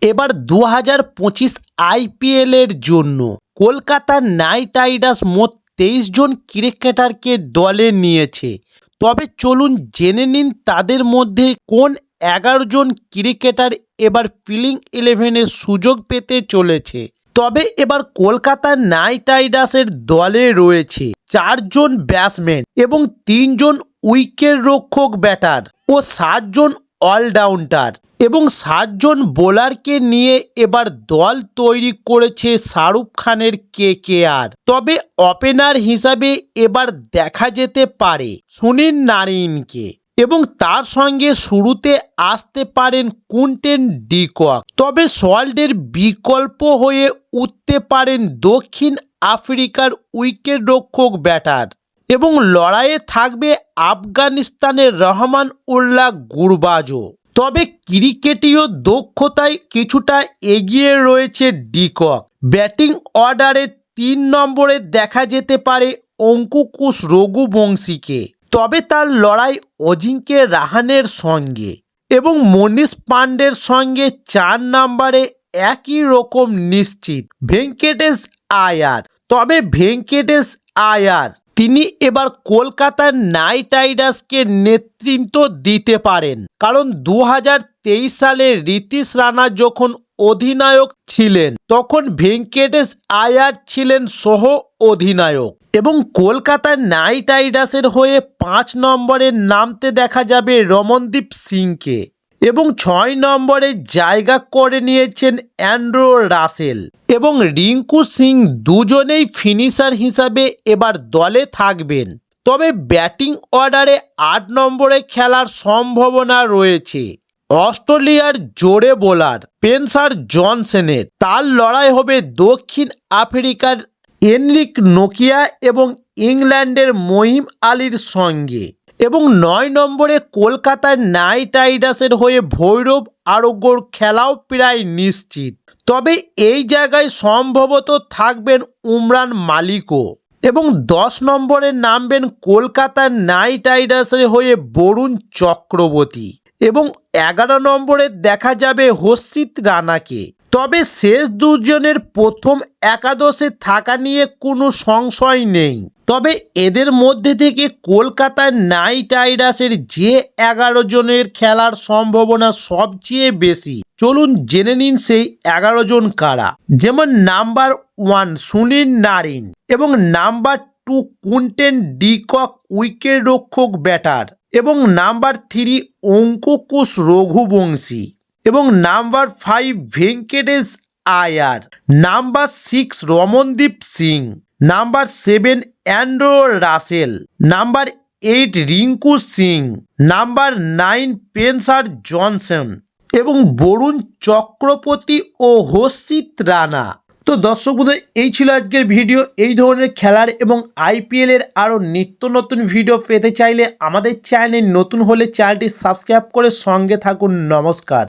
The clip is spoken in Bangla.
এবার 2025 আইপিএলের জন্য কলকাতা নাইট রাইডার্স মোট 23 জন ক্রিকেটারকে দলে নিয়েছে। তবে চলুন জেনে নিন তাদের মধ্যে কোন 11 জন ক্রিকেটার এবার প্লেইং 11-এর সুযোগ পেতে চলেছে। তবে এবার কলকাতা নাইট রাইডার্সের দলে রয়েছে 4 জন ব্যাটসম্যান এবং 3 জন উইকেট রক্ষক ব্যাটার ও 7 জন অলরাউন্ডার এবং 7 জন বোলারকে নিয়ে এবার দল তৈরি করেছে শাহরুখ খানের কেকেআর। তবে ওপেনার হিসাবে এবার দেখা যেতে পারে সুনীল নারিনকে এবং তার সঙ্গে শুরুতে আসতে পারেন কুইন্টন ডি কক। তবে সল্টের বিকল্প হয়ে উঠতে পারেন দক্ষিণ আফ্রিকার উইকেট রক্ষক ব্যাটার এবং লড়াইয়ে থাকবে আফগানিস্তানের রহমান উল্লাহ গুরবাজও। তবে ক্রিকেটীয় দক্ষতায় কিছুটা এগিয়ে রয়েছে ডি কক। ব্যাটিং অর্ডারে 3 নম্বরে দেখা যেতে পারে অঙ্কুশ রঘুবংশীকে, তবে তার লড়াই অজিঙ্ক্য রাহানের সঙ্গে এবং মনীষ পান্ডের সঙ্গে 4 নম্বরে একই রকম নিশ্চিত ভেঙ্কটেশ আয়ার। তবে ভেঙ্কটেশ আয়ার তিনি এবার কলকাতা নাইট রাইডার্সকে নেতৃত্ব দিতে পারেন, কারণ 2023 সালে নীতিশ রানা যখন অধিনায়ক ছিলেন তখন ভেঙ্কটেশ আয়ার ছিলেন সহ অধিনায়ক এবং কলকাতা নাইট রাইডার্সের হয়ে 5 নম্বরে নামতে দেখা যাবে রমনদীপ সিংকে এবং 6 নম্বরে জায়গা করে নিয়েছেন অ্যান্ড্রু রাসেল এবং রিঙ্কু সিং। দুজনেই ফিনিশার হিসাবে এবার দলে থাকবেন। তবে ব্যাটিং অর্ডারে 8 নম্বরে খেলার সম্ভাবনা রয়েছে অস্ট্রেলিয়ার জোড়ে বোলার স্পেন্সার জনসনের। তার লড়াই হবে দক্ষিণ আফ্রিকার এনরিক নোকিয়া এবং ইংল্যান্ডের মহিম আলীর সঙ্গে এবং 9 নম্বরে কলকাতা নাইট রাইডার্সের হয়ে ভৈরব আরোগ্যর খেলাও প্রায় নিশ্চিত। তবে এই জায়গায় সম্ভবত থাকবেন উমরান মালিকও এবং 10 নম্বরে নামবেন কলকাতা নাইট রাইডার্সের হয়ে বরুণ চক্রবর্তী এবং 11 নম্বরে দেখা যাবে হর্ষিত রানাকে। তবে শেষ দুজনের প্রথম একাদশে থাকা নিয়ে কোনো সংশয় নেই। তবে এদের মধ্যে থেকে কলকাতা নাইট রাইডার্সের যে 11 জনের খেলার সম্ভাবনা সবচেয়ে বেশি, চলুন জেনে নিন সেই 11 জন কারা। যেমন নাম্বার 1 সুনীল নারিন এবং number 2 Quinton de Kock wicket রক্ষক ব্যাটার এবং নাম্বার 3 অঙ্কুশ রঘুবংশী এবং number 5 Venkatesh Iyer, number 6 Ramandeep Singh, number 7 Andrew Russell, number 8 Rinku Singh, number 9 Spencer Johnson এবং বরুণ চক্রবর্তী ও হর্ষিত রানা। তো দর্শক বন্ধু, এই ছিল আজকের ভিডিও। এই ধরনের খেলার এবং আইপিএলের আরও নিত্য নতুন ভিডিও পেতে চাইলে আমাদের চ্যানেলে নতুন হলে চ্যানেলটি সাবস্ক্রাইব করে সঙ্গে থাকুন। নমস্কার।